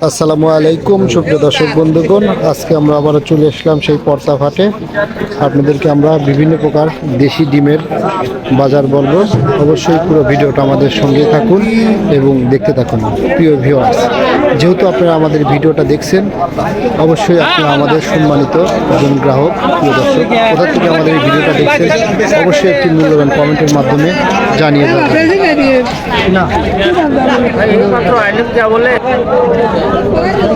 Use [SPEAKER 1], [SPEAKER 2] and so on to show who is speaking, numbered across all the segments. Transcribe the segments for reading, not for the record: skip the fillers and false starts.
[SPEAKER 1] আসসালামু আলাইকুম সুপ্রিয় দর্শক বন্ধুগণ, আজকে আমরা আবারও চলে আসলাম সেই পর্তা হাটে। আপনাদেরকে আমরা বিভিন্ন প্রকার দেশি ডিমের বাজার বলবো। অবশ্যই পুরো ভিডিওটা আমাদের সঙ্গে থাকুন এবং দেখতে থাকুন। প্রিয় ভিউয়ার্স, যেহেতু আপনারা আমাদের ভিডিওটা দেখছেন, অবশ্যই আপনারা আমাদের সম্মানিত একজন গ্রাহক। প্রিয় দর্শক, কোথা থেকে আমাদের এই ভিডিওটা দেখছেন অবশ্যই একটি মূল্যবান কমেন্টের মাধ্যমে জানিয়ে দেবেন।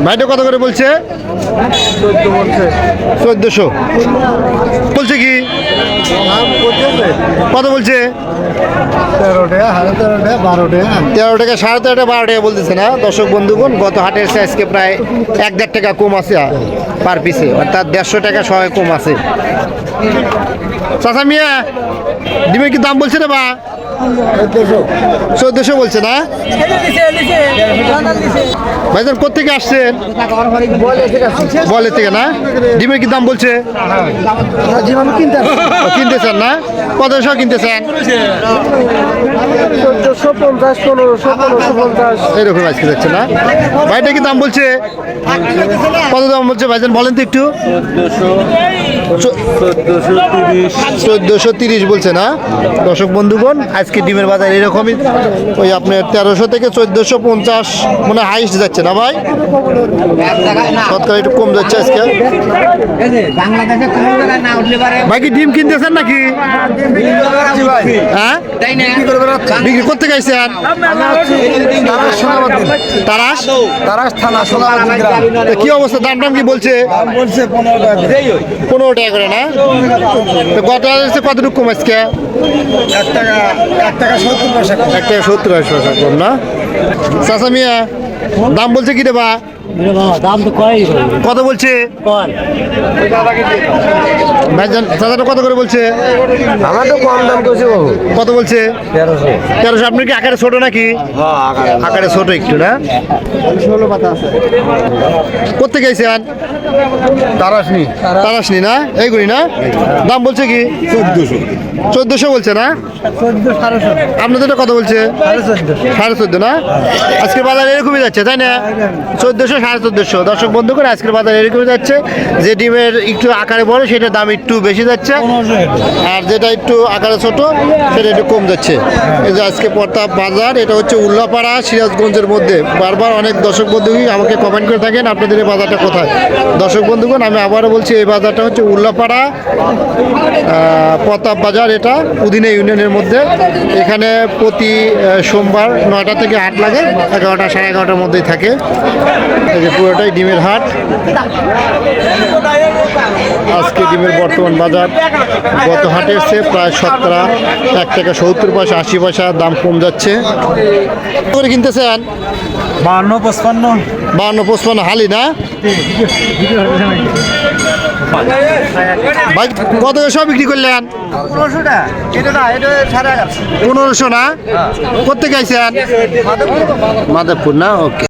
[SPEAKER 1] ভাইটা কত করে বলছে? 1400 বলছে। কি কত বলছে? 13 টাকা, 13.5 টাকা, 12 টাকা বলতেছে না দর্শক বন্ধুগণ। গত হাটের চেয়ে আজকে প্রায় 1.5 টাকা কম আছে পার পিসে, অর্থাৎ 150 টাকা সহায় কম আছে। চাচা মিয়া, ডিমের কি দাম বলছে রে বা? 1400 বলছে না? ভাইজান কোথেকে আসছেন? বলের থেকে না? ডিমের কি দাম বলছে? কিনতেছেন না? কতশো কিনতেছেন?
[SPEAKER 2] 1450, 1550
[SPEAKER 1] এরকম আজকে যাচ্ছে না? ভাইটা কি দাম বলছে? কত দাম বলছে ভাইজান বলেন তো একটু। 1430 বলছে না? দর্শক বন্ধুগণ, আজকে ডিমের বাজার এরকমই, ওই আপনার 1300 থেকে 1450 মানে হাইস্ট যাচ্ছে না ভাই? সৎকার একটু কম যাচ্ছে আজকে। ভাই কি ডিম কিনতেছেন নাকি? হ্যাঁ, বিক্রি করতে গাইছেন? তারাস থানা। কি অবস্থা, দাম টাম কি বলছে? 15 টাকা করে না? গত কতটুকু কম আজকে?
[SPEAKER 2] 1 টাকা 70 পয়সা।
[SPEAKER 1] 1 টাকা 70 পয়সা কম না? চাচা মিয়া, দাম বলছে কি রে বা?
[SPEAKER 2] দাম তো
[SPEAKER 1] কত বলছে ভাইজান? চাচাটা কত করে বলছে?
[SPEAKER 2] আমার তো কম দাম করছে বাবু।
[SPEAKER 1] কত বলছে? 1300। আপনি কি আকারে ছোট নাকি? আকারে ছোট একটু না? 16 পাতা আছে। কোথেকে গেছেন? তারাসনি না? এইগুলি না? দাম বলছে কি? 1400 বলছে না?
[SPEAKER 2] 1400
[SPEAKER 1] আপনাদের কত বলছে? 1450 না? আজকের বাজার এরকমই যাচ্ছে তাই না? 1400, 1450। দর্শক বন্ধু করে আজকের বাজার এরকমই যাচ্ছে। যে ডিমের একটু আকারে বড় সেটার দাম একটু বেশি যাচ্ছে, আর যেটা একটু আকারে ছোট সেটা একটু কম যাচ্ছে। এই যে আজকে প্রতাপ বাজার, এটা হচ্ছে উল্লাপাড়া, সিরাজগঞ্জের মধ্যে। বারবার অনেক দর্শক বন্ধুই আমাকে কমেন্ট করে থাকেন আপনাদের এই বাজারটা কোথায়। দর্শক বন্ধুগণ, আমি আবারও বলছি, এই বাজারটা হচ্ছে উল্লাপাড়া প্রতাপ বাজার। এটা উদিনে ইউনিয়নের মধ্যে। এখানে প্রতি সোমবার 9টা থেকে হাট লাগে, 11টা, 11:30টার মধ্যেই থাকে। এই যে পুরোটাই ডিমের হাট। আজকে ডিমের বর্তমান বাজার গত হাটের চেয়ে প্রায় 1 টাকা 70 পয়সা, 80 পয়সা দাম কম যাচ্ছে। করে কিনতেছেন? 52-55 হালি না? ভাই কত সব বিক্রি করলেন? 1500 না? কোথেকে আইছেন? মাধবপুর না? ওকে।